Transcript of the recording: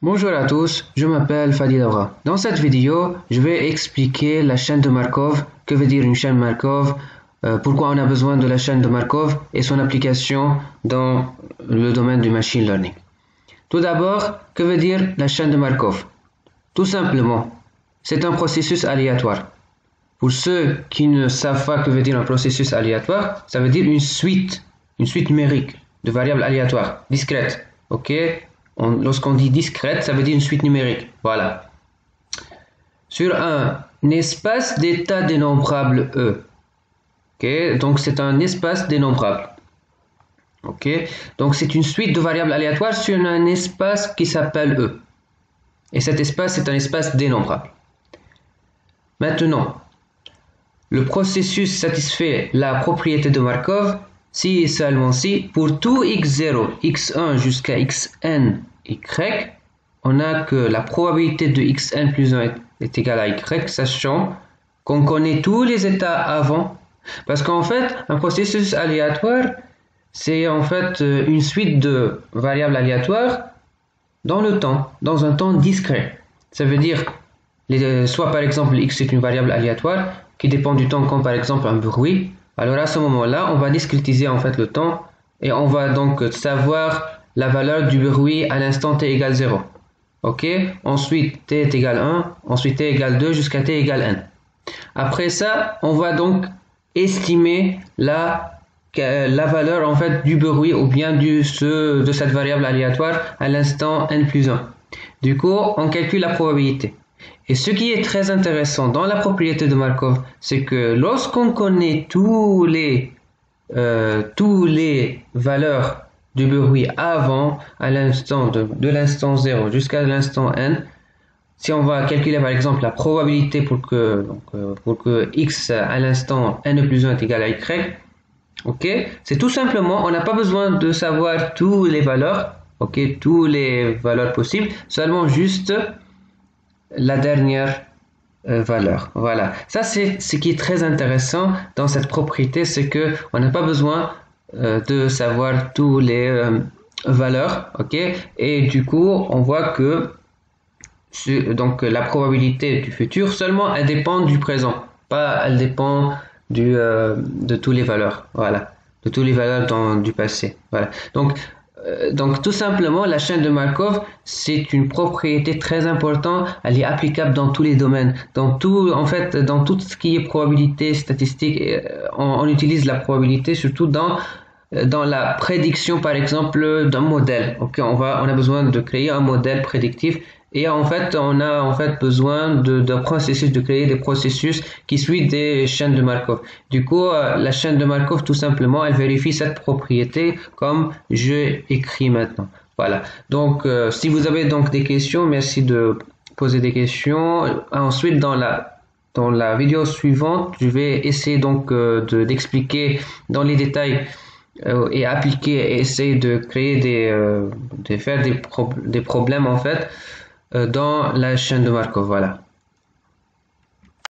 Bonjour à tous, je m'appelle Fadil Aura. Dans cette vidéo, je vais expliquer la chaîne de Markov, que veut dire une chaîne Markov, pourquoi on a besoin de la chaîne de Markov et son application dans le domaine du machine learning. Tout d'abord, que veut dire la chaîne de Markov? Tout simplement, c'est un processus aléatoire. Pour ceux qui ne savent pas que veut dire un processus aléatoire, ça veut dire une suite numérique de variables aléatoires, discrètes. Ok? Lorsqu'on dit discrète, ça veut dire une suite numérique. Voilà. Sur un espace d'état dénombrable E. Ok? Donc c'est un espace dénombrable. Ok? Donc c'est une suite de variables aléatoires sur un espace qui s'appelle E. Et cet espace est un espace dénombrable. Maintenant, le processus satisfait la propriété de Markov si et seulement si, pour tout x0, x1 jusqu'à xn, y, on a que la probabilité de xn plus 1 est égale à y, sachant qu'on connaît tous les états avant. Parce qu'en fait, un processus aléatoire, c'est en fait une suite de variables aléatoires dans le temps, dans un temps discret. Ça veut dire, soit par exemple x est une variable aléatoire qui dépend du temps, comme par exemple un bruit. Alors à ce moment-là, on va discrétiser en fait le temps et on va donc savoir la valeur du bruit à l'instant t égale 0. Ok? Ensuite, t est égal 1, ensuite t égale 2 jusqu'à t égale n. Après ça, on va donc estimer la valeur en fait du bruit ou bien de cette variable aléatoire à l'instant n plus 1. Du coup, on calcule la probabilité. Et ce qui est très intéressant dans la propriété de Markov, c'est que lorsqu'on connaît tous les valeurs du bruit avant, à l'instant de l'instant 0 jusqu'à l'instant n, si on va calculer par exemple la probabilité pour que x à l'instant n plus 1 est égal à y, ok, c'est tout simplement, on n'a pas besoin de savoir toutes les valeurs, ok, toutes les valeurs possibles, seulement juste la dernière valeur. Voilà. Ça, c'est ce qui est très intéressant dans cette propriété, c'est que on n'a pas besoin de savoir toutes les valeurs, ok. Et du coup, on voit que donc la probabilité du futur seulement, elle dépend du présent, pas elle dépend de toutes les valeurs. Voilà, de toutes les valeurs du passé. Voilà. Donc tout simplement, la chaîne de Markov, c'est une propriété très importante. Elle est applicable dans tous les domaines, dans tout ce qui est probabilité statistique. On utilise la probabilité surtout dans la prédiction, par exemple, d'un modèle. Ok, on a besoin de créer un modèle prédictif. Et en fait, on a besoin d'un processus, de créer des processus qui suivent des chaînes de Markov. Du coup, la chaîne de Markov, tout simplement, elle vérifie cette propriété comme je écris maintenant. Voilà. Donc, si vous avez donc des questions, merci de poser des questions. Ensuite, dans la vidéo suivante, je vais essayer donc d'expliquer dans les détails et appliquer et essayer de créer des problèmes en fait dans la chaîne de Markov. Voilà.